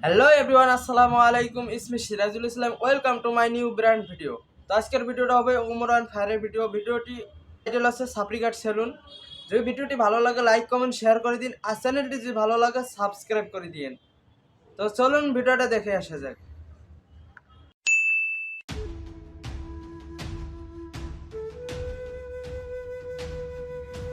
Hello everyone, আসসালামু আলাইকুম। ইসমি Sirajul Islam. Welcome to my new brand video. তো আজকের ভিডিওটা হবে উমরান ফায়ারের ভিডিওটি টাইটেল আছে সাপ্রিকাট সেলুন। যদি ভিডিওটি ভালো লাগে লাইক কমেন্ট শেয়ার করে দিন, আর চ্যানেলটি যদি ভালো লাগে সাবস্ক্রাইব করে দিন। তো চলুন ভিডিওটা দেখে আসা যাক।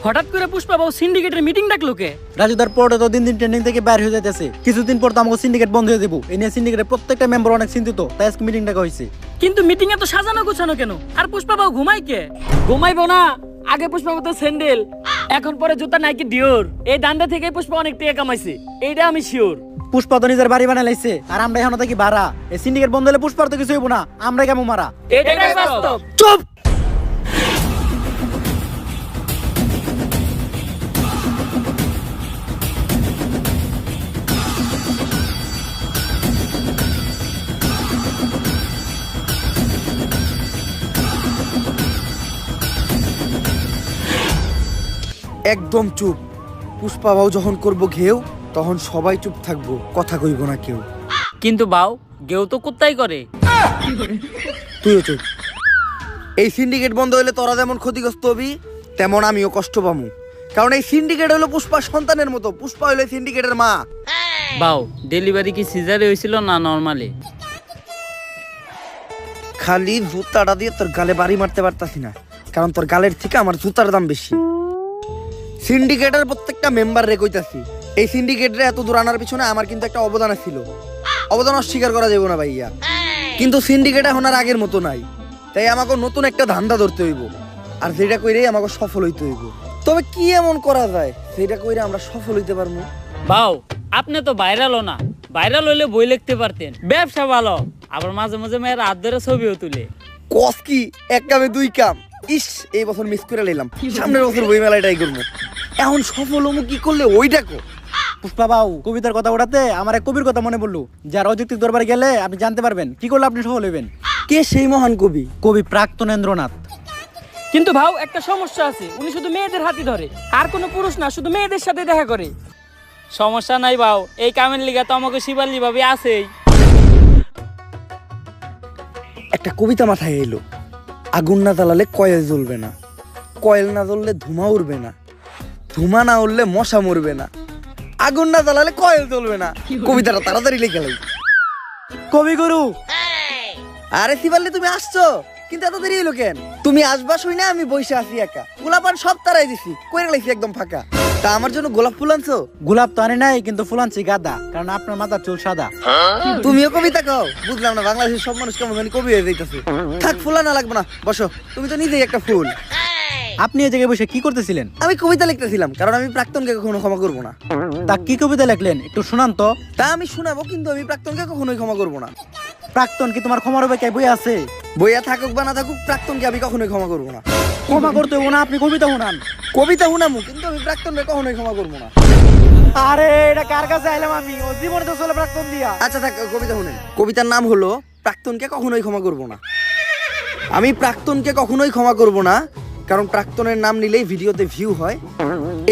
হঠাৎ করে পুষ্পা বাবু সিন্ডিকেটের মিটিং ডাকলো কে? রাজুদার পরে তো দিন দিন ট্রেন্ডিং থেকে বাইরে হয়ে যাইতেছে। কিছুদিন পর তো আমাকে সিন্ডিকেট বন্ধ হয়ে যাবো। এই নিয়ে সিন্ডিকেটের প্রত্যেকটা মেম্বার অনেক চিন্তিত, তাই আজকে মিটিং ডাকা হয়েছে। কিন্তু মিটিং এ তো সাজানো গোছানো কেন? আর পুষ্পা বাবু ঘুমাই কে? ঘুমাইবো না। আগে পুষ্পা তো স্যান্ডেল, এখন পরে জুতা নাইকি ডিওর। এই দান্ডা থেকে পুষ্পা অনেক টাকা কামাইছে, এইটা আমি শিওর। পুষ্পা তো নিজের বাড়ি বানাই লাইছে, আর আমরা এখন থাকি ভাড়া। এই সিন্ডিকেট বন্ধ হলে পুষ্পার তো কিছু হইব না, আমরা কেমন মারা। এটাই বাস্তব। চুপ! একদম চুপ। পুষ্পা বাবু যখন করব ঘেউ তখন সবাই চুপ থাকবো, কথা কইব না কেউ। কিন্তু বাউ গেও তো কুত্তাই করে। তুইও চুপ। এই সিন্ডিকেট বন্ধ হইলে তোরা যেমন ক্ষতিগ্রস্ত হবি, তেমন আমিও কষ্ট পামু। কারণ এই সিন্ডিকেট হলো পুষ্পা সন্তানের মতো, পুষ্পা হইলো সিন্ডিকেটের মা। বাউ ডেলিভারি কি সিজারে হয়েছিল না নরমালি? খালি জুতাটা দিয়ে তোর গালে বাড়ি মারতে পারতাছি না, কারণ তোর গালের থেকে আমার জুতার দাম বেশি। সিন্ডিকেটের প্রত্যেকটা মেম্বার রে কইতাছি, এই সিন্ডিকেটরে এত দূর আনার পিছনে আমার কিন্তু একটা অবদান ছিল। অবদান অস্বীকার করা যাবে না ভাইয়া। কিন্তু সিন্ডিকেট এখন আর আগের মতো নাই, তাই আমাকে নতুন একটা ধান্দা ধরতে হইব, আর যেটা কইরেই আমাকে সফল হইতে হইব। তবে কি এমন করা যায় সেটা কইরে আমরা সফল হইতে পারবো? বাউ আপনি তো ভাইরালও না, ভাইরাল হইলে বই লিখতে পারতেন। ব্যবসা ভালো, আবার মাঝে মাঝে মেয়ের হাত ধরে ছবিও তুলে। কস কি এক কামে দুই কাম। ইস, এই বছর মিস করে নিলাম, সামনের বছর বই মেলায় ট্রাই করবো। এখন সফল হমু কি করলে ওইটা কো। পুষ্পা বাবু কবিতার কথা ওঠাতে আমার এক কবির কথা মনে পড়লো, যার অযৌক্তিক দরবারে গেলে আপনি জানতে পারবেন কি করলে আপনি সফল হইবেন। কে সেই মহান কবি? কবি প্রাক্তনেন্দ্রনাথ। কিন্তু ভাও একটা সমস্যা আছে, উনি শুধু মেয়েদের হাতই ধরে, আর কোনো পুরুষ না, শুধু মেয়েদের সাথে দেখা করে। সমস্যা নাই ভাও, এই কামের লিগা তো আমাকে শিবালি ভাবে আছেই। একটা কবিতা মাথায় এলো, আগুন না জ্বালালে কয়েল জ্বলবে না, কয়েল না জ্বললে ধুমা উড়বে না, ধুমা না উড়লে মশা মরবে না, আগুন না জ্বালালে কয়েল জ্বলবে না। কবিতাটা তাড়াতাড়ি লিখে লাই। কবিগুরু, আরে শিবাল্লি তুমি আসছো, কিন্তু এত দেরি হলো কেন? তুমি আসবা শুই না আমি বসে আছি একা, গোলাপান সব তারাই দিছি, কইরে লাইছি একদম ফাঁকা। তা আমার জন্য গোলাপ ফুল আনছো? গোলাপ তো আনে নাই, কিন্তু ফুল আনছি গাদা, কারণ আপনার মাথার চুল সাদা। তুমিও কবিতা কও? বুঝলাম না, বাংলাদেশের সব মানুষ কেমন জানি কবি হয়ে যাইতেছে। থাক, ফুলা না লাগবে না, বসো। তুমি তো নিজেই একটা ফুল। আপনি এই জায়গায় বসে কি করতেছিলেন? আমি কবিতা লিখতেছিলাম, কারণ আমি প্রাক্তনকে কখনো ক্ষমা করবো না। তা কি কবিতা লিখলেন একটু শোনান তো। তা আমি শোনাবো, কিন্তু আমি প্রাক্তনকে কখনোই ক্ষমা করবো না। প্রাক্তন কি তোমার ক্ষমার হবে কে বই আছে? বইয়া থাকুক বা না থাকুক, প্রাক্তনকে আমি কখনোই ক্ষমা করবো না। ক্ষমা করতে হবো না, আপনি কবিতা শোনান। কবিতা শুনামু, কিন্তু আমি প্রাক্তনকে কখনোই ক্ষমা করবো না। আরে এটা কার কাছে আইলাম আমি? ও জীবনে তো চলে প্রাক্তন দিয়া। আচ্ছা থাক, কবিতা শুনেন। কবিতার নাম হলো প্রাক্তনকে কখনোই ক্ষমা করবো না। আমি প্রাক্তনকে কখনোই ক্ষমা করবো না, কারণ প্রাক্তনের নাম নিলেই ভিডিওতে ভিউ হয়,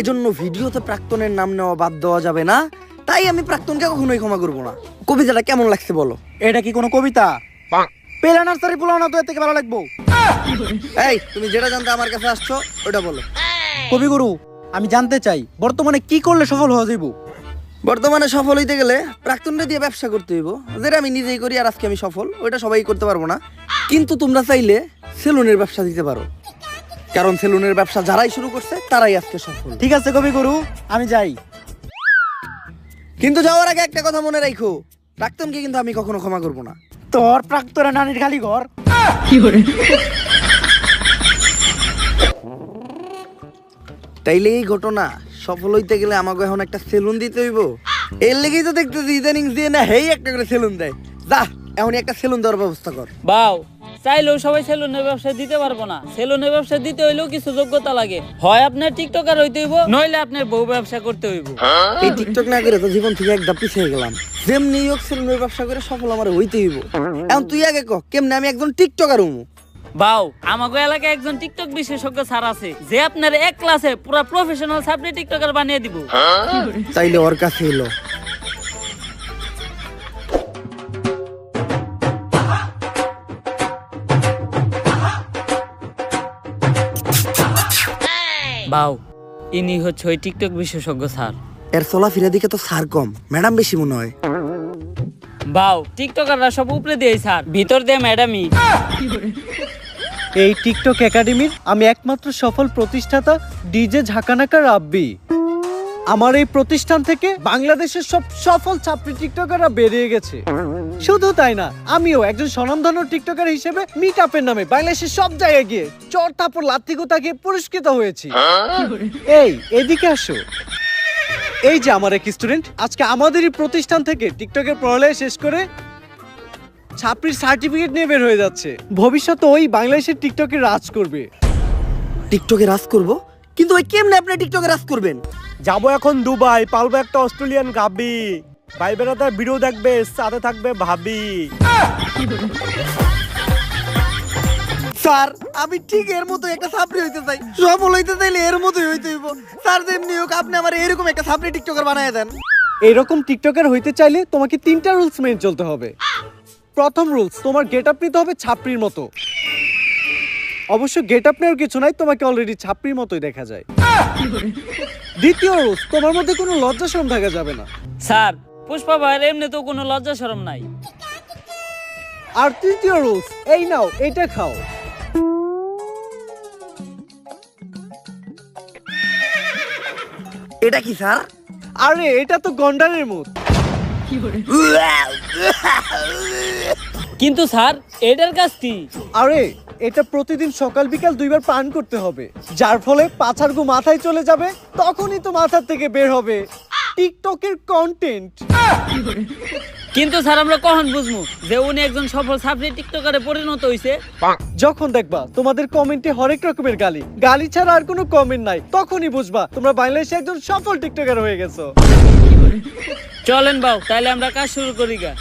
এজন্য ভিডিওতে প্রাক্তনের নাম নেওয়া বাদ দেওয়া যাবে না। তাই আমি প্রাক্তনকে কখনোই ক্ষমা করবো না। কবিতাটা কেমন লাগছে বলো? এটা কি কোনো কবিতা? পেলা নার্সারি পোলাও না তো এর থেকে ভালো লাগবো। এই, তুমি যেটা জানতে আমার কাছে আসছো ওটা বলো। কবিগুরু, আমি জানতে চাই বর্তমানে কি করলে সফল হওয়া যাইব? বর্তমানে সফল হইতে গেলে প্রাক্তনটা দিয়ে ব্যবসা করতে হইব, যেটা আমি নিজেই করি, আর আজকে আমি সফল। ওইটা সবাই করতে পারবো না, কিন্তু তোমরা চাইলে সেলুনের ব্যবসা দিতে পারো, কারণ সেলুনের ব্যবসা যারাই শুরু করছে তারাই আজকে সফল। ঠিক আছে কবিগুরু, আমি যাই। কিন্তু যাওয়ার আগে একটা কথা মনে রাখো, প্রাক্তনকে কিন্তু আমি কখনো ক্ষমা করবো না। তোর প্রাক্তনের নানির খালি ঘর। তাইলে এই ঘটনা সফল হইতে গেলে আমাকে এখন একটা সেলুন দিতে হইব। এর লেগেই তো দেখতেছি ইদানিং দিয়ে না হেই একটা করে সেলুন দেয়। যা, এখনই একটা সেলুন দেওয়ার ব্যবস্থা কর। বাউ চাইলেও সবাই সেলুনের ব্যবসা দিতে পারবো না। সেলুনের ব্যবসা দিতে হইলেও কিছু যোগ্যতা লাগে। হয় আপনার টিকটকার হইতে হইব, নইলে আপনার বউ ব্যবসা করতে হইব। এই টিকটক না করে তো জীবন থেকে এক ধাপ পিছিয়ে গেলাম। যেমনি হোক সেলুনের ব্যবসা করে সফল আমার হইতে হইব। এখন তুই আগে ক, কেমনে আমি একজন টিকটকার হমু? বাউ আমাগো এলাকায় একজন টিকটক বিশেষজ্ঞ স্যার আছে, যে আপনার এক ক্লাসে পুরো প্রফেশনাল সাবজেক্ট টিকটকার বানিয়ে দিব। তাইলে ওর কাছে এলো। বাউ, ইনি হচ্ছে ওই টিকটক বিশেষজ্ঞ স্যার। এর চলাফেরা দিকে তো স্যার কম, ম্যাডাম বেশি মনে হয়। বাউ, টিকটকাররা সব উপরে দিয়ে স্যার, ভিতর দিয়ে ম্যাডামই। এই টিকটক একাডেমির আমি একমাত্র সফল প্রতিষ্ঠাতা ডিজে ঝাঁকানাকা রাব্বি। আমার এই প্রতিষ্ঠান থেকে বাংলাদেশের সব সফল ছাত্রী টিকটকাররা বেরিয়ে গেছে। শুধু তাই না, আমিও একজন স্বনামধন্য টিকটকার হিসেবে মিট আপের নামে বাংলাদেশের সব জায়গায় গিয়ে চর থাপড় লাত্তি গোতা গিয়ে পুরস্কৃত হয়েছি। এই এদিকে আসো। এই যে আমার এক স্টুডেন্ট আজকে আমাদেরই প্রতিষ্ঠান থেকে টিকটকের পড়ালেখা শেষ করে ছাত্রীর সার্টিফিকেট নিয়ে বের হয়ে যাচ্ছে। ভবিষ্যতে ওই বাংলাদেশের টিকটকে রাজ করবে। টিকটকে রাজ করব? কিন্তু ওই কেমনে আপনি টিকটকে রাজ করবেন? যাবো এখন দুবাই, পালবো একটা অস্ট্রেলিয়ান গাবি, ভাই বেড়াতে ভিডিও দেখবে, সাথে থাকবে ভাবি। স্যার আমি ঠিক এর মতো একটা ছাত্রী হইতে চাই, সফল হইতে চাইলে এর মতোই হইতে হইব। স্যার যেমনি হোক আপনি আমার এরকম একটা ছাত্রী টিকটকার বানায় দেন। এরকম টিকটকার হইতে চাইলে তোমাকে 3টা রুলস মেনে চলতে হবে। প্রথম রুলস, তোমার গেট আপ নিতে হবে ছাপড়ির মতো। অবশ্য গেট আপ নেওয়ার কিছু নাই, তোমাকে অলরেডি ছাপড়ির মতোই দেখা যায়। দ্বিতীয় রুলস, তোমার মধ্যে কোনো লজ্জা শরম থাকা যাবে না। স্যার, পুষ্পা ভাইয়ের এমনি তো কোনো লজ্জা শরম নাই। আর তৃতীয় রুলস, এই নাও এটা খাও। এটা কি স্যার? আরে এটা তো গন্ডারের মুখ। কিন্তু স্যার, এটার কাজ কি? আরে এটা প্রতিদিন সকাল বিকাল 2বার পান করতে হবে, যার ফলে পাছার গু মাথায় চলে যাবে, তখনই তো মাথার থেকে বের হবে টিকটকের কন্টেন্ট। কিন্তু স্যার, আমরা কখন বুঝবো যে উনি একজন সফল ছাত্রী টিকটকারে পরিণত হইছে? যখন দেখবা তোমাদের কমেন্টে হরেক রকমের গালি, গালি ছাড়া আর কোনো কমেন্ট নাই, তখনই বুঝবা তোমরা বাংলাদেশে একজন সফল টিকটকার হয়ে গেছো। চলেন বাউ, তাহলে আমরা কাজ শুরু করি গা।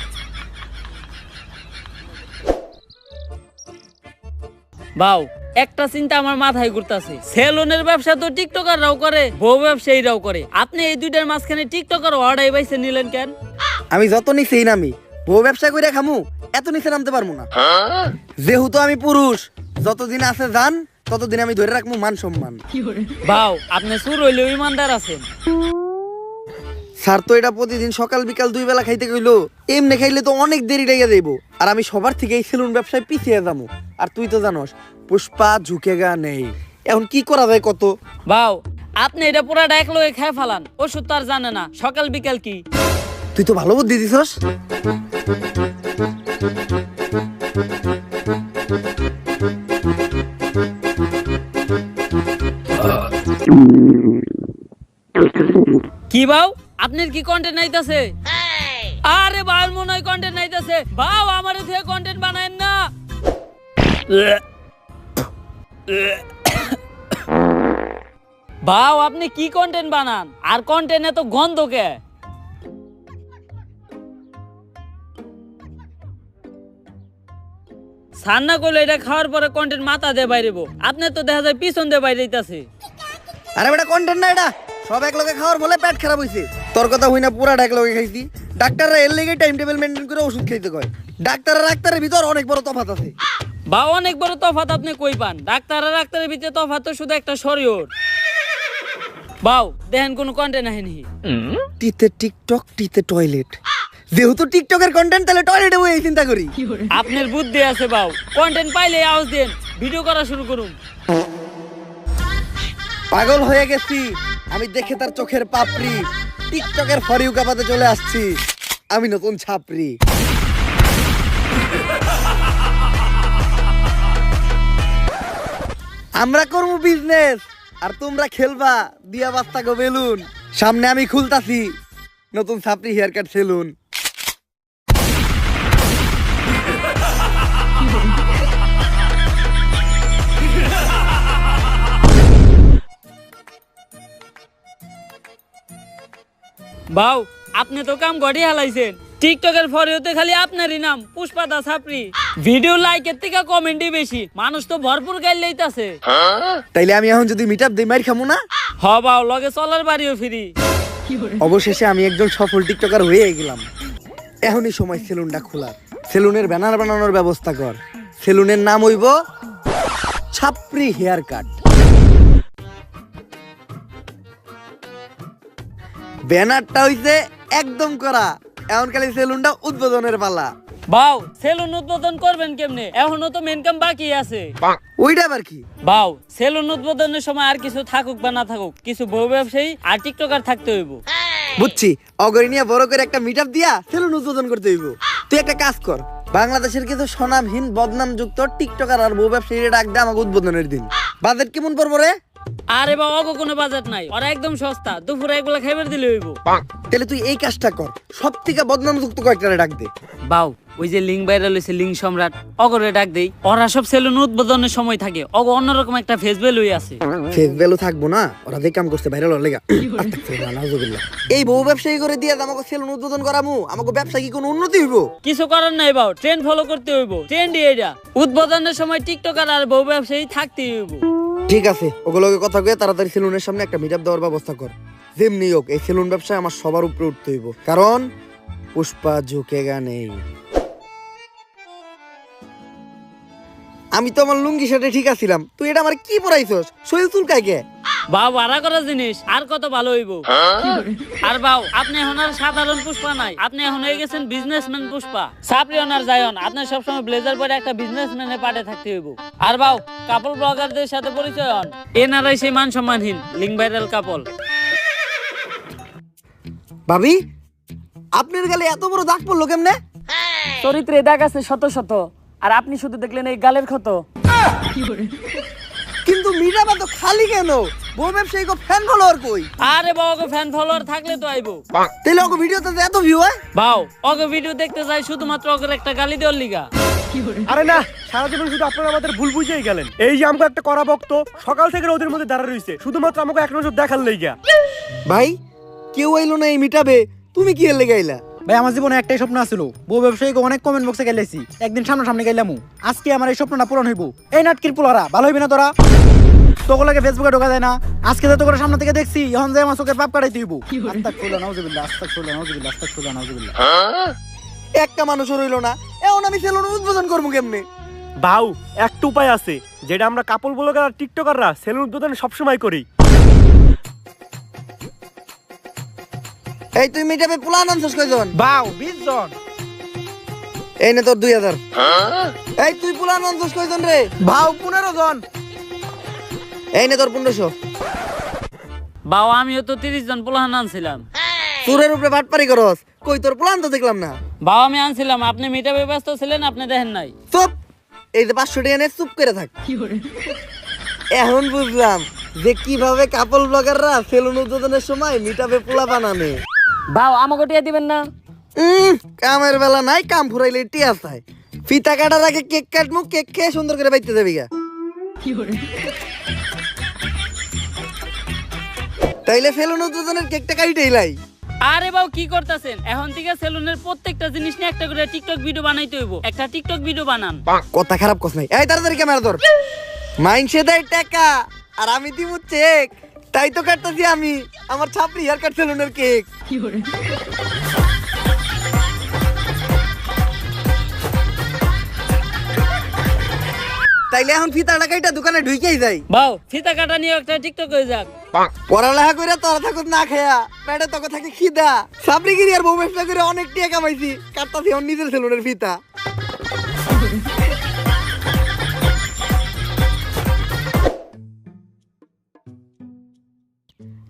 বাউ, একটা চিন্তা আমার মাথায় ঘুরতাছে, সেলুনের ব্যবসা তো টিকটকাররাও করে, বউ ব্যবসায়ীরাও করে, আপনি এই দুইটার মাঝখানে টিকটকার অর্ডার বাইছে নিলেন কেন? আমি যত নিচেই নামি, বউ ব্যবসা করে খামু, এত নিচে নামতে পারবো না। যেহেতু আমি পুরুষ, যতদিন আছে যান, ততদিন আমি ধরে রাখবো মান সম্মান। বাউ, আপনি সুর হইলেও ইমানদার আছেন। স্যার তো এটা প্রতিদিন সকাল বিকাল 2 বেলা খাইতে কইলো, এমনি খাইলে তো অনেক দেরি লেগে যাইব, আর আমি সবার থেকে এই সেলুন ব্যবসায় পিছিয়ে যাবো। আর তুই তো জানোস পুষ্পা ঝুঁকেগা নেই, এখন কি করা যায় কত? বাউ, আপনি এটা পুরা ডাক লয়ে খায় ফালান, ওষুধ তো আর জানে না সকাল বিকাল কি। তুই তো ভালো বুদ্ধি দিছস। কি বাউ, আপনার কি কন্টেন্ট নাইতাছে? আরে বাউর মনে হয় কন্টেন্ট নাইতাছে। বাউ, আমার থেকে কন্টেন্ট বানায়েন না। বাউ, আপনি কি কন্টেন্ট বানান, আর কন্টেন্ট এত গন্ধ কে? সান্না করলে এটা খাওয়ার পরে কন্টেন্ট মাথা দিয়ে বাইরেবো, আপনার তো দেখা যায় পিছন দিয়ে বাইরে যাইতাছে। আরে বেটা কন্টেন্ট না এটা, সব এক লগে খাওয়ার বলে পেট খারাপ হইছে। তোর কথা হই না, পুরা এক লগে খাইছি। ডাক্তাররা এর লেগে টাইম টেবিল মেইনটেইন করে ওষুধ খাইতে কয়। ডাক্তার আর ডাক্তারের ভিতর অনেক বড় তফাৎ আছে। বা অনেক বড় তফাৎ আপনি কই পান? ডাক্তার আর ডাক্তারের ভিতরে তফাৎ তো শুধু একটা শরীর। বাউ, দেখেন কোন কন্টেন্ট আহেনি। টিতে টিকটক, টিতে টয়লেট। যেহেতু টিকটকের কন্টেন্ট, তাহলে টয়লেটে বই চিন্তা করি। আপনার বুদ্ধি আছে বাউ, কন্টেন্ট পাইলে আওয়াজ দেন, ভিডিও করা শুরু করুন। পাগল হয়ে গেছি আমি দেখে তার চোখের পাপড়ি, টিকটকের ফরিউ কাপাতে চলে আসছি আমি নতুন ছাপরি। আমরা করবো বিজনেস, আর তোমরা খেলবা দিয়া বাস্তা গো বেলুন। সামনে আমি খুলতাছি নতুন ছাপরি হেয়ার কাট সেলুন। বাউ, আপনি তো কাম গড়ি হালাইছেন। টিকটকের ফরিওতে খালি আপনারই নাম, পুষ্পা দা ছাপরি। ভিডিও লাইকের থেকে কমেন্টই বেশি, মানুষ তো ভরপুর গাইল লইতাছে। তাইলে আমি এখন যদি মিট আপ দিই মাইর খামু না? হ বাউ, লগে চলার বাড়িও ফিরি। অবশেষে আমি একজন সফল টিকটকার হয়ে গেলাম। এখনই সময় সেলুনটা খোলার। সেলুনের ব্যানার বানানোর ব্যবস্থা কর। সেলুনের নাম হইব ছাপরি হেয়ার কাট। ব্যানারটা হইছে একদম করা, এখন খালি সেলুনটা উদ্বোধনের পালা। বাউ সেলুন উদ্বোধন করবেন কেমনে? এখনো তো মেন কাম বাকি আছে। ওইটা আবার কি? বাউ সেলুন উদ্বোধনের সময় আর কিছু থাকুক বা না থাকুক, কিছু বউ ব্যবসায়ী আর টিকটকার থাকতে হইব। বুঝছি, অগরি নিয়ে বড় করে একটা মিট আপ দিয়া সেলুন উদ্বোধন করতে হইব। তুই একটা কাজ কর, বাংলাদেশের কিছু স্বনামহীন বদনামযুক্ত টিকটকার আর বউ ব্যবসায়ীরা ডাক দে আমাকে উদ্বোধনের দিন। বাজেট কেমন পড়বো রে? আরে বাবা অগো কোনো বাজেট নাই, ওরা একদম সস্তা, দুপুরে একবেলা খাইবার দিলে হইব। তাহলে তুই এই কাজটা কর, সব থেকে বদনামযুক্ত কয়েকটা ডাক দে। বাউ ওই যে লিঙ্ক ভাইরাল হইছে লিঙ্ক সম্রাট, অগরে ডাক দেই। ওরা সব সেলুন উদ্বোধনের সময় থাকে, অগ অন্যরকম একটা ফেস ভ্যালুই আছে। ফেস ভ্যালু থাকবো না, ওরা যে কাম করছে ভাইরাল হওয়ার লেগা। এই বউ ব্যবসায়ী করে দিয়ে আমাকে সেলুন উদ্বোধন করামু, আমাকে ব্যবসা কি কোনো উন্নতি হইব? কিছু করার নাই বাউ, ট্রেন্ড ফলো করতে হইব। ট্রেন্ডই এটা, উদ্বোধনের সময় টিকটকার আর বউ ব্যবসায়ী থাকতেই হইব। ঠিক আছে, ওগুলোকে কথা কয়ে তাড়াতাড়ি সেলুনের সামনে একটা মিট আপ দেওয়ার ব্যবস্থা কর। যেমনি হোক এই সেলুন ব্যবসায় আমার সবার উপরে উঠতে হইব, কারণ পুষ্পা ঝুঁকেগা নেই। আমি তো আমার লুঙ্গি শার্টে ঠিক আছিলাম, তুই এটা আমার কি পরাইছস? শরীর চুলকায় কে? বাউ ভাড়া করা জিনিস আর কত ভালো হইব। আর বাউ আপনি এখন আর সাধারণ পুষ্পা নাই, আপনি এখন হয়ে গেছেন বিজনেসম্যান পুষ্পা। সাপরি অনার যায়ন, আপনার সবসময় ব্লেজার পরে একটা বিজনেসম্যানের পাটে থাকতে হইব। আর বাউ কাপল ব্লগারদের সাথে পরিচয় হন, এনারাই সেই মান সম্মানহীন লিঙ্ক ভাইরাল কাপল। ভাবি, আপনার গালে এত বড় দাগ পড়লো কেমনে? চরিত্রে দাগ আছে শত শত, আর আপনি শুধু দেখলেন এই গালের ক্ষত। কিন্তু মিট আপ তো খালি কেন? বউ ব্যবসায়ী ফ্যান ফলোয়ার কই? আরে বাবা ফ্যান ফলোয়ার থাকলে তো আইবো। তাহলে ওকে ভিডিওতে এত ভিউ হয়? বাউ ওকে ভিডিও দেখতে যাই শুধুমাত্র ওকে একটা গালি দেওয়ার লিগা। আরে না, সারা জীবন শুধু আপনারা আমাদের ভুল বুঝেই গেলেন। এই যে আমাকে একটা করা ভক্ত সকাল থেকে ওদের মধ্যে দাঁড়া রইছে শুধুমাত্র আমাকে এক নজর দেখার লেগা। ভাই কেউ আইলো না এই মিট আপে, তুমি কি এর লেগে আইলা? ভাই আমার জীবনে একটাই স্বপ্ন আছিল, বউ ব্যবসায়ীকে অনেক কমেন্ট বক্সে গেলেছি, একদিন সামনাসামনি গেলাম। আজকে আমার এই স্বপ্নটা পূরণ হইব। এই নাটকির পোলারা ভালো হইবি না তোরা? তোগুলোকে ফেসবুকে ঢোকা যায় না, আজকে তো তোকে সামনে থেকে দেখছি, এখন যে আমার চোখের পাপ কাটাইতে হইব। আস্তাগফিরুল্লাহ নাউজুবিল্লাহ, আস্তাগফিরুল্লাহ নাউজুবিল্লাহ, আস্তাগফিরুল্লাহ নাউজুবিল্লাহ। একটা মানুষও রইলো না, এখন আমি সেলুন উদ্বোধন করবো কেমনে? বাউ একটা উপায় আছে, যেটা আমরা কাপল ব্লগার আর টিকটকাররা সেলুন উদ্বোধন সবসময় করি। এই তুই মিট আপে প্ল্যান আনছস কয়জন? বাউ 20 জন। এই নে তোর 2000। এই তুই প্ল্যান আনছস কয়জন রে? বাউ 15 জন। এই নে তোর 1500। বাউ আমিও তো 30 জন পোলাহান আনছিলাম। চুরের উপরে ভাটপারি করস, কই তোর প্ল্যান তো দেখলাম না। বাউ আমি আনছিলাম, আপনি মিটাপে ব্যস্ত ছিলেন, আপনি দেখেন নাই। চুপ, এই যে 500 টাকা নে, চুপ করে থাক। এখন বুঝলাম যে কিভাবে কাপল ব্লগাররা সেলুন উদ্বোধনের সময় মিট আপে পোলা বানানে। বাউ আমাকে টিয়া দিবেন না? কামের বেলা নাই, কাম ফুরাইলে টিয়া চাই। ফিতা কাটার আগে কেক কাটমু, কেক খেয়ে সুন্দর করে বাইতে যাবি গা। তাইলে সেলুন উদ্বোধনের কেকটা কাইটেই লাই। আরে বাউ কি করতেছেন? এখন থেকে সেলুনের প্রত্যেকটা জিনিস নিয়ে একটা করে টিকটক ভিডিও বানাইতে হইব। একটা টিকটক ভিডিও বানান। কথা খারাপ কস নাই। এই তাড়াতাড়ি ক্যামেরা ধর। মাইনসে দেয় টাকা আর আমি দিমু চেক, তাই তো কাটতাছি আমি আমার ছাপরি হেয়ার কাট সেলুনের কেক। তাইলে এখন ফিতা টাকাইটা দোকানে ঢুকেই যাই। বাউ ফিতা কাটা নিয়ে একটা টিকটক হয়ে যাক। পড়ালেখা করে তোরা থাকুক না খেয়া, পেটে তোকে থাকে খিদা। সাবরিগিরি আর বউ ব্যবসা করে অনেক টাকা কামাইছি, কাটতাছি এখন নিজের সেলুনের ফিতা।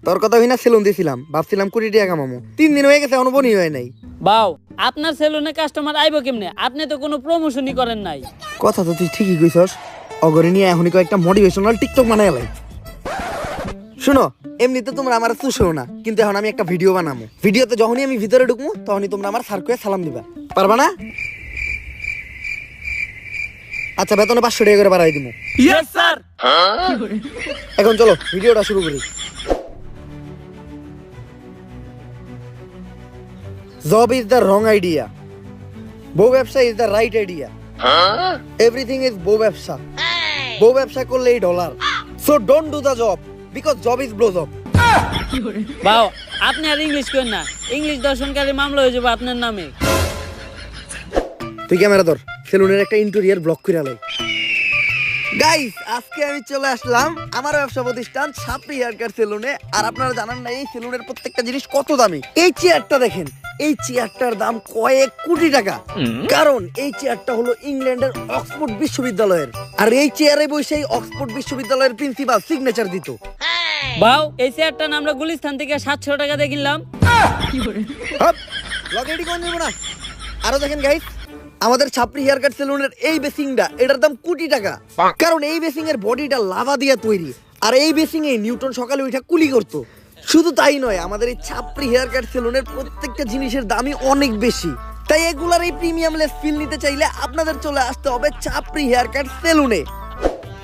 তোর কথা হই না সেলুন দিয়েছিলাম, ভাবছিলাম 20 টাকা কামামো, 3 দিন হয়ে গেছে এখনো বনি হয় নাই। বাউ আপনার সেলুনে কাস্টমার আইবো কেমনে? আপনি তো কোনো প্রমোশনই করেন নাই। কথা তো তুই ঠিকই কইছস, অগরে নিয়ে এখনই কয়েকটা মোটিভেশনাল টিকটক বানাই লাই। শুনো, এমনিতে তোমরা আমার চুষো না, কিন্তু এখন আমি একটা ভিডিও বানাবো। ভিডিওতে যখনই আমি ভিতরে ঢুকবো তখনই তোমরা আমার স্যার কয়ে সালাম দিবা, পারবা না? আচ্ছা, বেতনে 500 টাকা করে বাড়াই দিবো। Yes sir. এখন চলো ভিডিওটা শুরু করি। Job is the wrong idea. বউ ব্যবসা is the right idea. Everything is বউ ব্যবসা। বউ ব্যবসা করলেই dollar. So don't do the job because job is blow job. বাউ আপনি আর ইংলিশ করেন না, ইংলিশ দর্শনকারী মামলা হয়ে যাবে আপনার নামে। তুই ক্যামেরা ধর, সেলুনের একটা ইন্টেরিয়র ব্লক করে লাই। গাইস আজকে আমি চলে আসলাম আমার ব্যবসা প্রতিষ্ঠান ছাপরি হেয়ার কাট সেলুনে। আর আপনারা জানেন না এই সেলুনের প্রত্যেকটা জিনিস কত দামি। এই চেয়ারটা দেখেন, এই চেয়ারটার দাম কয়েক কোটি টাকা, কারণ এই চেয়ারটা হলো ইংল্যান্ডের অক্সফোর্ড বিশ্ববিদ্যালয়ের। আর এই চেয়ারে বসে অক্সফোর্ড বিশ্ববিদ্যালয়ের প্রিন্সিপাল সিগনেচার দিত। বাউ এই চেয়ারটা আমরা গুলিস্তান থেকে 700 টাকা দিয়ে কিনলাম। হপ, লগেডি কোন নিব না। আরো দেখেন গাইস, আমাদের ছাপরি হেয়ার কাট সেলুনের এই বেসিংটা, এটার দাম কোটি টাকা, কারণ এই বেসিং এর বডিটা লাভা দিয়ে তৈরি। আর এই বেসিং এ নিউটন সকালে উঠে কুলি করতো। শুধু তাই নয়, আমাদের এই ছাপরি হেয়ার কাট সেলুনের প্রত্যেকটা জিনিসের দামই অনেক বেশি। তাই এগুলার এই প্রিমিয়াম লেস ফিল নিতে চাইলে আপনাদের চলে আসতে হবে ছাপরি হেয়ার কাট সেলুনে।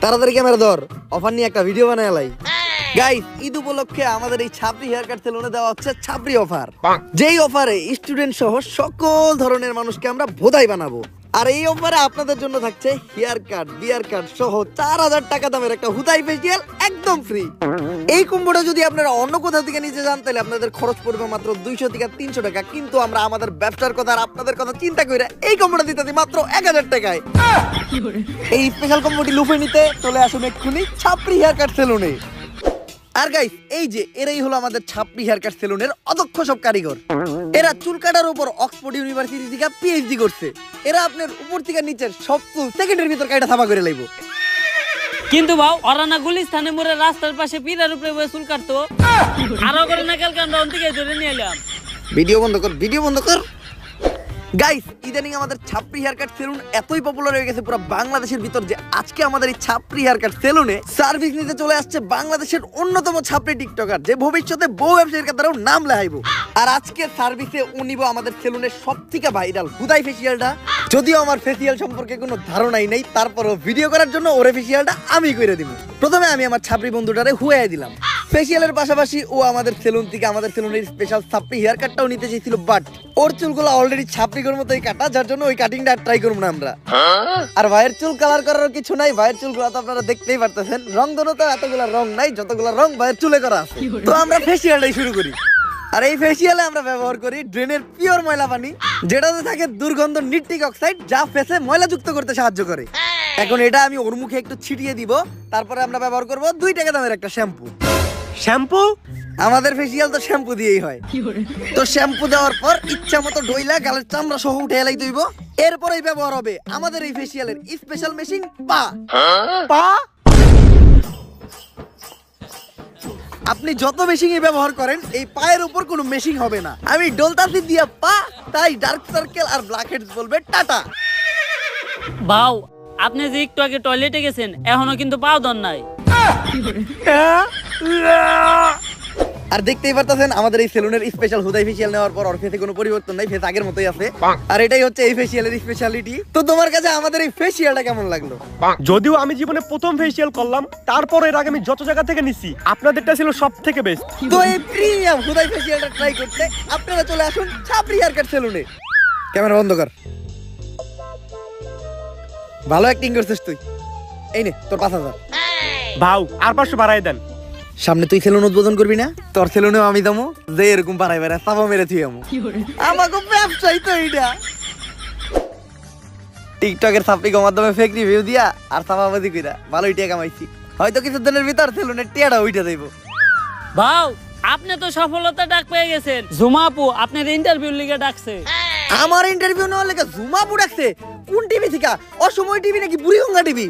তাড়াতাড়ি ক্যামেরা ধর, অফার নিয়ে একটা ভিডিও বানায় লাই। গাইস ঈদ উপলক্ষে আমাদের এই ছাপরি হেয়ার কাট সেলুনে দেওয়া হচ্ছে ছাপরি অফার, যেই অফারে স্টুডেন্ট সহ সকল ধরনের মানুষকে আমরা ভোদাই বানাবো। আর এই অফারে আপনাদের জন্য থাকছে হেয়ার কাট, বিয়ার কাট সহ 4000 টাকা দামের একটা হুদাই ফেসিয়াল একদম ফ্রি। এই কম্বোটা যদি আপনারা অন্য কোথাও থেকে নিতে যান তাহলে আপনাদের খরচ পড়বে মাত্র 200 থেকে 300 টাকা, কিন্তু আমরা আমাদের ব্যবসার কথা আর আপনাদের কথা চিন্তা করে এই কম্বোটা দিতে দিই মাত্র 1000 টাকায়। এই স্পেশাল কম্বোটি লুফে নিতে চলে আসুন এক্ষুনি ছাপরি হেয়ার কাট সেলুনে। আর গাইস এই যে এরাই হলো আমাদের ছাপরি হেয়ার কাট সেলুনের অদক্ষ সব কারিগর। এরা চুল কাটার উপর অক্সফোর্ড ইউনিভার্সিটি থেকে পিএইচডি করছে। এরা আপনার উপর থেকে নিচের সব চুল সেকেন্ডের ভিতর কাটা সাফা করে লাইবো। কিন্তু বাউ ওরা না গুলিস্তানে মোড়ে রাস্তার পাশে পিরার উপরে বসে চুল কাটতো। আরো করে না কালকে আমরা অন্তিকে ধরে নিয়ে এলাম। ভিডিও বন্ধ কর, ভিডিও বন্ধ কর। গাইস ইদানিং আমাদের ছাপরি হেয়ার কাট সেলুন এতই পপুলার হয়ে গেছে পুরো বাংলাদেশের ভিতর যে আজকে আমাদের এই ছাপরি হেয়ার কাট সেলুনে সার্ভিস নিতে চলে আসছে বাংলাদেশের অন্যতম ছাপরি টিকটকার, যে ভবিষ্যতে বহু ব্যবসায়ীর কাতারেও নাম লেখাইবো। আর আজকে সার্ভিসে উনিব আমাদের সেলুনের সবথেকে ভাইরাল হুদাই ফেসিয়ালটা। যদিও আমার ফেসিয়াল সম্পর্কে কোনো ধারণাই নেই, তারপরও ভিডিও করার জন্য ওরে ফেসিয়ালটা আমি করে দিব। প্রথমে আমি আমার ছাপরি বন্ধুটারে হুয়াই দিলাম। ফেসিয়ালের পাশাপাশি ও আমাদের সেলুন থেকে আমাদের সেলুনের স্পেশাল ছাপরি হেয়ার কাটটাও নিতে চেয়েছিল, বাট ওর চুলগুলো অলরেডি ছাপরির মতোই কাটা, যার জন্য ওই কাটিংটা ট্রাই করবো না আমরা। আর ভাইয়ের চুল কালার করার কিছু নাই, ভাইয়ের চুলগুলো তো আপনারা দেখতেই পারতেছেন। রং ধরো তো এতগুলো রং নাই, যতগুলো রং ভাইয়ের চুলে করা আছে। তো আমরা ফেসিয়ালটাই শুরু করি। আর এই ফেসিয়ালে আমরা ব্যবহার করি ড্রেনের পিওর ময়লা পানি, যেটাতে থাকে দুর্গন্ধ নিট্রিক অক্সাইড, যা ফেসে ময়লা যুক্ত করতে সাহায্য করে। এখন এটা আমি ওর মুখে একটু ছিটিয়ে দিব, তারপরে আমরা ব্যবহার করব 2 টাকা দামের একটা শ্যাম্পু। শ্যাম্পু? আমাদের ফেসিয়াল তো শ্যাম্পু দিয়েই হয়। তো শ্যাম্পু দেওয়ার পর ইচ্ছা মতো ডইলা গালের চামড়া সহ উঠে এলাই দইব। এরপরেই ব্যবহার হবে আমাদের এই ফেসিয়ালের স্পেশাল মেশিন পা। পা? আপনি যত মেশিনই ব্যবহার করেন এই পায়ের উপর কোনো মেশিন হবে না। আমি ডলতাছি দিয়া পা, তাই ডার্ক সার্কেল আর ব্ল্যাক হেডস বলবে টাটা। বাউ আপনি যে একটু আগে টয়লেটে গেছেন এখনো কিন্তু পাও দন নাই। আর দেখতেই পারতেছেন আমাদের এই সেলুনের স্পেশাল হুদাই ফেসিয়াল নেওয়ার পর ওর ফেসে কোনো পরিবর্তন নাই, ফেস আগের মতোই আছে। আর এটাই হচ্ছে এই ফেসিয়ালের স্পেশালিটি। তো তোমার কাছে আমাদের এই ফেসিয়ালটা কেমন লাগলো? যদিও আমি জীবনে প্রথম ফেসিয়াল করলাম, তারপর এর আগে আমি যত জায়গা থেকে নিছি আপনাদেরটা ছিল সব থেকে বেস্ট। তো এই প্রিমিয়াম হুদাই ফেসিয়ালটা ট্রাই করতে আপনারা চলে আসুন ছাপরি হেয়ার কাট সেলুনে। ক্যামেরা বন্ধ কর। ভালো অ্যাক্টিং করছিস তুই। এই নে তোর 5000। ভাও আর 500 বাড়াই দেন। সামনে তুই সেলুন উদ্বোধন করবি না? তোর সেলুনেও আমি দামো যে এরকম বাড়াই বাড়াই চাপা মেরে থুই আমু। আমাকে ব্যবসায়ী তো এইটা। টিকটকের সাপ্লিকের মাধ্যমে ফেক রিভিউ দিয়া আর চাপাবাজি কইরা ভালোই টাকা কামাইছি। হয়তো কিছুদিনের ভিতর সেলুনের টিয়াটা উঠে যাইব। বাউ আপনি তো সফলতা ডাক পেয়ে গেছেন। ঝুমা আপু আপনার ইন্টারভিউ লিগে ডাকছে। আমার ইন্টারভিউ নেওয়ার লেগে জুমাপু ডাকছে? কোন টিভি থেকে? অসময় টিভি নাকি বুড়িগঙ্গা টিভি?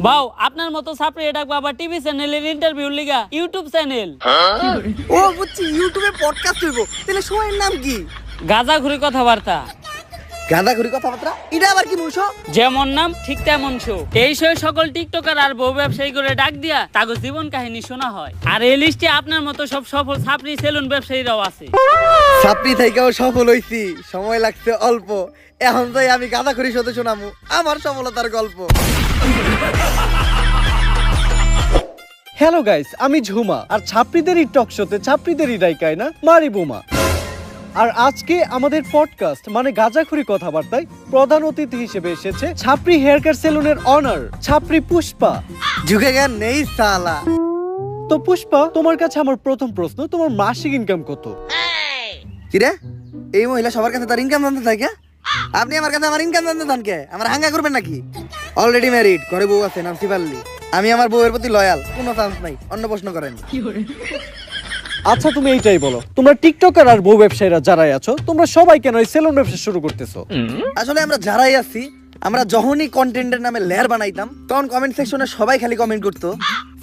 বাউ আপনার মতো ছাপড়ি ডাকবো আবার টিভি চ্যানেলের ইন্টারভিউ লিগা ইউটিউব চ্যানেল। ও বুঝছি, ইউটিউবে পডকাস্ট হইব। তাহলে শোয়ের নাম কি? গাঁজাখুরি কথাবার্তা। গাঁদাখুরি কথাবার্তা? এটা আবার কি মুশো? যেমন নাম ঠিক তেমন শো। এই শো সকল টিকটকার আর বউ ব্যবসায়ী করে ডাক দিয়া তাগো জীবন কাহিনী শোনা হয়। আর এই লিস্টে আপনার মতো সব সফল ছাপড়ি সেলুন ব্যবসায়ীরাও আছে। ছাপড়ি থেকেও সফল হইছি, সময় লাগছে অল্প। এখন যাই আমি গাঁদাখুরি শোতে শোনামু আমার সফলতার গল্প। হ্যালো গাইস, আমি ঝুমা, আর ছাপরিদেরই টক শোতে ছাপরিদেরই ডাইকায় না মারি বোমা। আর আজকে আমাদের পডকাস্ট মানে গাঁজাখুরি কথাবার্তায় প্রধান অতিথি হিসেবে এসেছে ছাপরি হেয়ার কাট সেলুনের অনার ছাপরি পুষ্পা। ঝুঁকে গেন নেই সালা। তো পুষ্পা, তোমার কাছে আমার প্রথম প্রশ্ন, তোমার মাসিক ইনকাম কত? কিরে, এই মহিলা সবার কাছে তার ইনকাম জানতে থাকে? আপনি আমার কাছে আমার ইনকাম জানতে চান কে? আমার হাঙ্গা করবেন নাকি? অলরেডি ম্যারিড, ঘরে বউ আছে, নাম শিবাল্লি। আমি আমার বউয়ের প্রতি লয়াল, কোনো চান্স নাই। অন্য প্রশ্ন করেন। আচ্ছা তুমি এইটাই বলো, তোমরা টিকটকার আর বউ ব্যবসায়ীরা যারাই আছো, তোমরা সবাই কেন এই সেলুন ব্যবসা শুরু করতেছো? আসলে আমরা যারাই আছি, আমরা যখনই কন্টেন্টের নামে লেয়ার বানাইতাম, তখন কমেন্ট সেকশনে সবাই খালি কমেন্ট করতো,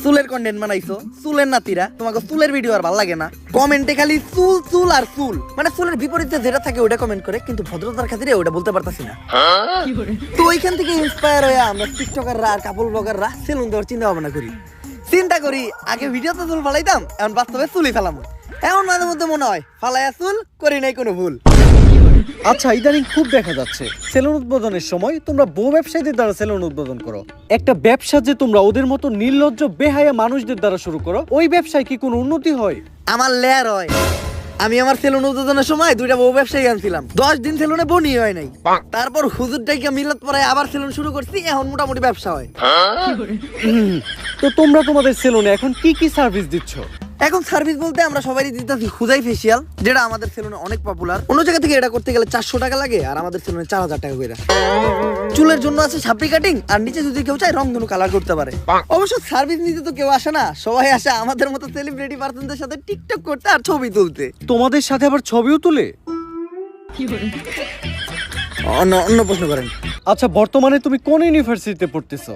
চুলের কন্টেন্ট বানাইছো, চুলের নাতিরা, তোমাকে চুলের ভিডিও আর ভালো লাগে না। কমেন্টে খালি চুল চুল আর চুল, মানে চুলের বিপরীতে যেটা থাকে ওটা কমেন্ট করে, কিন্তু ভদ্রতার খাতিরে ওটা বলতে পারতাছি না। তো ওইখান থেকে ইন্সপায়ার হয়ে আমরা টিকটকাররা আর কাপড় ব্লগাররা সেলুন দেওয়ার চিন্তা ভাবনা করি। চিন্তা করি আগে ভিডিওতে চুল ফালাইতাম, এখন বাস্তবে চুলই ফেলাম। এমন মাঝে মধ্যে মনে হয় ফালাইয়া চুল করি নাই কোনো ভুল। আচ্ছা ইদানিং খুব দেখা যাচ্ছে সেলুন উদ্বোধনের সময় তোমরা বউ ব্যবসায়ীদের দ্বারা সেলুন উদ্বোধন করো। একটা ব্যবসা যে তোমরা ওদের মতো নির্লজ্জ বেহায়া মানুষদের দ্বারা শুরু করো, ওই ব্যবসায় কি কোনো উন্নতি হয়? আমার লেয়ার হয়। আমি আমার সেলুন উদ্বোধনের সময় 2টা বউ ব্যবসায়ী আনছিলাম, 10 দিন সেলুনে বনি হয় নাই। তারপর হুজুর ডাইকা মিলাদ পরে আবার সেলুন শুরু করছি, এখন মোটামুটি ব্যবসা হয়। তো তোমরা তোমাদের সেলুনে এখন কি কি সার্ভিস দিচ্ছ? এখন সার্ভিস বলতে আমরা সবারই দিতেছি খুদাই ফেসিয়াল, যেটা আমাদের সেলুনে অনেক পপুলার। অন্য জায়গা থেকে এটা করতে গেলে 400 টাকা লাগে, আর আমাদের সেলুনে 4000 টাকা করে। চুলের জন্য আছে সাপড়ি কাটিং, আর নিচে যদি কেউ চায় রংধনু কালার করতে পারে। অবশ্য সার্ভিস নিতে তো কেউ আসে না, সবাই আসে আমাদের মতো সেলিব্রিটি পার্সনদের সাথে টিকটক করতে আর ছবি তুলতে। তোমাদের সাথে আবার ছবিও তুলে? অন্য প্রশ্ন করেন। আচ্ছা বর্তমানে তুমি কোন ইউনিভার্সিটিতে পড়তেছো?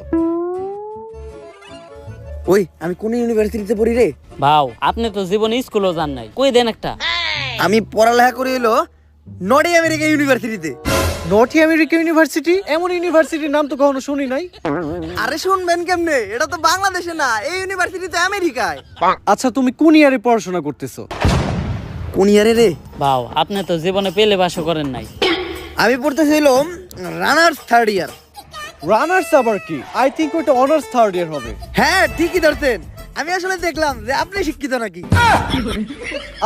ওই আমি কোন ইউনিভার্সিটিতে পড়ি রে? ভাও আপনি তো জীবনে স্কুলও যান নাই, কই দেন একটা। আমি পড়ালেখা করি হলো নর্থ আমেরিকা ইউনিভার্সিটিতে। North America university? এমন ইউনিভার্সিটির নাম তো কখনো শুনি নাই। আরে শুনবেন কেমনে, এটা তো বাংলাদেশে না, এই ইউনিভার্সিটি তো আমেরিকায়। আচ্ছা তুমি কোন ইয়ারে পড়াশোনা করতেছো? কোন ইয়ারে রে? ভাও আপনি তো জীবনে পেলে বাসও করেন নাই। আমি পড়তেছিলাম রানার্স 3rd ইয়ার। রানার্স আবার কি? আই থিংক ওটা অনার্স 3rd ইয়ার হবে। হ্যাঁ ঠিকই ধরছেন, আমি আসলে দেখলাম যে আপনি শিক্ষিত নাকি।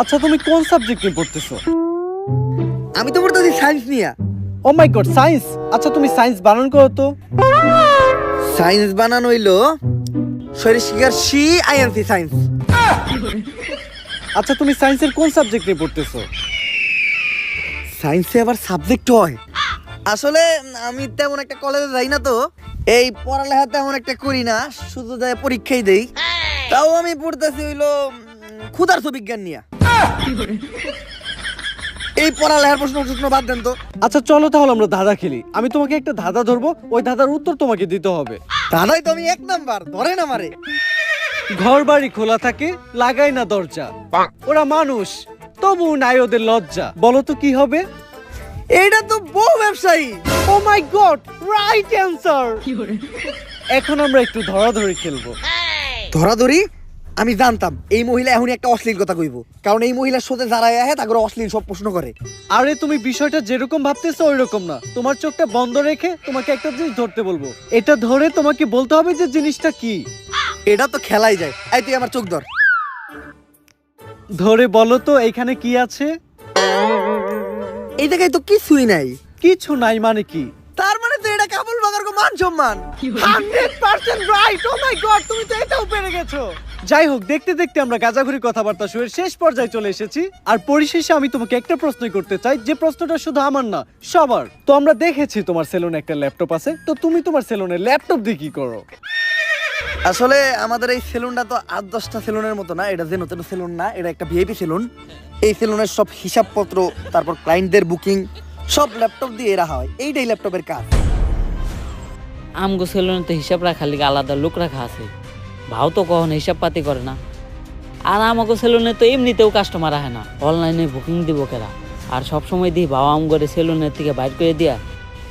আচ্ছা তুমি কোন সাবজেক্ট নিয়ে পড়তেছো? আমি তো পড়তেছি সায়েন্স নিয়ে। ও মাই গড, সায়েন্স! আচ্ছা তুমি সায়েন্স বানান করো তো। সায়েন্স বানানো হইলো শরীর শিকার সি আইএনসি সায়েন্স। আচ্ছা তুমি সায়েন্সের কোন সাবজেক্ট নিয়ে পড়তেছো? সায়েন্সে আবার সাবজেক্ট হয়? আসলে আমি তেমন একটা কলেজে যাই না, তো এই পড়ালেখা তেমন একটা করি না, শুধু যাই পরীক্ষাই দেই। তাও আমি পড়তেছি হইলো ক্ষুধার্ত বিজ্ঞান নিয়ে। এই পড়ালেখার প্রশ্ন বাদ দেন তো। আচ্ছা চলো তাহলে আমরা ধাঁধা খেলি। আমি তোমাকে একটা ধাঁধা ধরবো, ওই ধাঁধার উত্তর তোমাকে দিতে হবে। দাদাই তো আমি 1 নাম্বার, ধরেন আমারে। ঘর বাড়ি খোলা থাকে, লাগাই না দরজা, ওরা মানুষ তবু নাই ওদের লজ্জা, বলো তো কি হবে? এইটা তো বউ ব্যবসায়ী। ও মাই গড, রাইট অ্যানসার। এখন আমরা একটু ধরাধরি খেলবো। ধরাধরি? আমি জানতাম এই মহিলা এখনই একটা অশ্লীল কথা কইব, কারণ এই মহিলার সাথে যারা আহে তাকে অশ্লীল সব প্রশ্ন করে। আরে তুমি বিষয়টা যেরকম ভাবতেছো ওই রকম না। তোমার চোখটা বন্ধ রেখে তোমাকে একটা জিনিস ধরতে বলবো, এটা ধরে তোমাকে বলতে হবে যে জিনিসটা কি। এটা তো খেলাই যায়। এই তুই আমার চোখ ধর। ধরে বলো তো এখানে কি আছে? এই জায়গায় তো কিছুই নাই। কিছু নাই মানে কি? তার মানে তো এটা কাপড় বাগার মান সম্মান। 100% রাইট। ও মাই গড, তুমি তো এটাও পেরে গেছো। যাই হোক, দেখতে দেখতে আমরা গাজাঘুরি কথাবার্তা শুরুর শেষ পর্যায়ে চলে এসেছি। আর পরিশেষে আমি তোমাকে একটা প্রশ্নই করতে চাই, যে প্রশ্নটা শুধু আমার না সবার। তো আমরা দেখেছি তোমার সেলুনে একটা ল্যাপটপ আছে, তো তুমি তোমার সেলুনে ল্যাপটপ দিয়ে কি করো? আসলে আমাদের এই সেলুনটা তো 8-10টা সেলুনের মতো না, এটা যে নতুন সেলুন না, এটা একটা ভিআইপি সেলুন। এই সেলুনের সব হিসাবপত্র, তারপর ক্লায়েন্টদের বুকিং সব ল্যাপটপ দিয়ে রাখা হয়। এইটাই ল্যাপটপের কাজ। আমগো সেলুনে তো হিসাব রাখার লিগে আলাদা লোক রাখা আছে, ভাও তো কখন হিসাব পাতি করে না। আর আমাগো সেলুনে তো এমনিতেও কাস্টমার আহে না, অনলাইনে বুকিং দিব কেরা। আর সবসময় দিই ভাও আমগরে সেলুনের থেকে বাইর করে দিয়া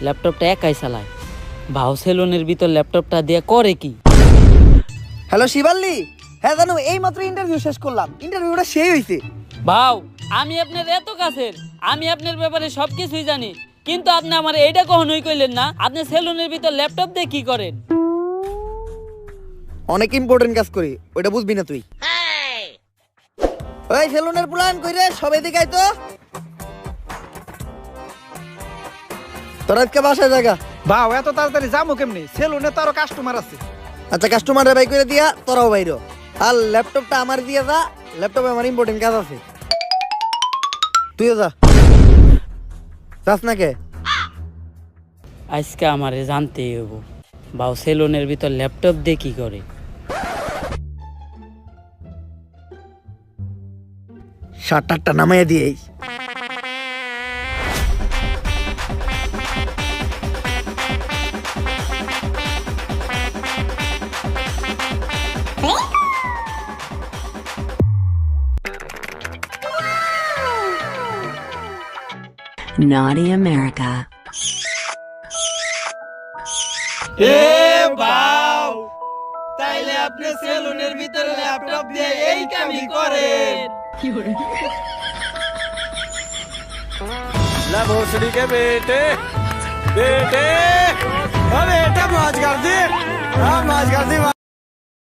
ল্যাপটপটা একাই চালায়। ভাও সেলুনের ভিতর ল্যাপটপটা দিয়ে করে কি? হ্যালো শিবাল্লি, হ্যাঁ জানো এই মাত্র ইন্টারভিউ শেষ করলাম, ইন্টারভিউটা সেই হইছে। ভাও আমি আপনার এত কাছের, আমি আপনার ব্যাপারে সবকিছুই জানি, কিন্তু আপনি আমার এইটা কখনোই কইলেন না আপনি সেলুনের ভিতর ল্যাপটপ দিয়ে কি করেন। অনেক ইম্পর্টেন্ট কাজ করি, ওইটা বুঝবি না তুই। ওই সেলুনের প্ল্যান কইরে সবাই দেখাই তো। তোর আজকে বাসায় জায়গা? বাও এত তাড়াতাড়ি যাবো কেমনি? সেলুনে তো আরো কাস্টমার আছে। আচ্ছা কাস্টমারে বাই করে দিয়া তোরাও বাইরো। আর ল্যাপটপটা আমার দিয়ে যা, ল্যাপটপে আমার ইম্পর্টেন্ট কাজ আছে। তুইও যা। যাস না কে? আজকে আমারে জানতেই হইব। বাউ সেলুনের ভিতর ল্যাপটপ দিয়ে কি করে? শাটারটা নামাইয়া দিয়েই Naughty America. তাইলে আপনি সেলুনের ভিতরে ল্যাপটপ দিয়ে এই কামই করেন। भोसड़ी के बेटे बेटे बेटा मौज कर दी मौज कर दी।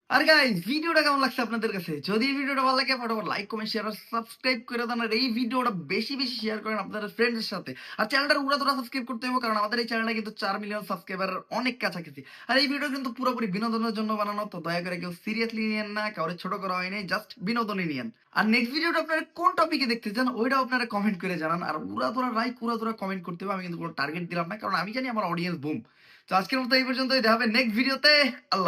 আর গাইস ভিডিওটা কেমন লাগছে আপনাদের কাছে? যদি এই ভিডিওটা ভালো লাগে ফটাফট লাইক কমেন্ট শেয়ার আর সাবস্ক্রাইব করে দেন, আর এই ভিডিওটা বেশি বেশি শেয়ার করেন আপনাদের ফ্রেন্ডসদের সাথে। আর চ্যানেলটা উড়াধুরা সাবস্ক্রাইব করতে হবে, কারণ আমাদের এই চ্যানেলটা কিন্তু 4 মিলিয়ন সাবস্ক্রাইবার অনেক কাছাকাছি। আর এই ভিডিও কিন্তু পুরোপুরি বিনোদনের জন্য বানানো, তো দয়া করে কেউ সিরিয়াসলি নিয়েন না, কাউরে ছোট করা হয়নি, জাস্ট বিনোদনই নিয়েন। আর নেক্সট ভিডিওটা আপনারা কোন টপিকে দেখতে চান ওইটাও আপনারা কমেন্ট করে জানান। আর উড়াধুরা লাইক উড়াধুরা কমেন্ট করতে হবে, আমি কিন্তু কোনো টার্গেট দিলাম না, কারণ আমি জানি আমার অডিয়েন্স বুম। তো আজকের মতো এই পর্যন্তই, দেখা হবে নেক্সট ভিডিওতে। আল্লাহ।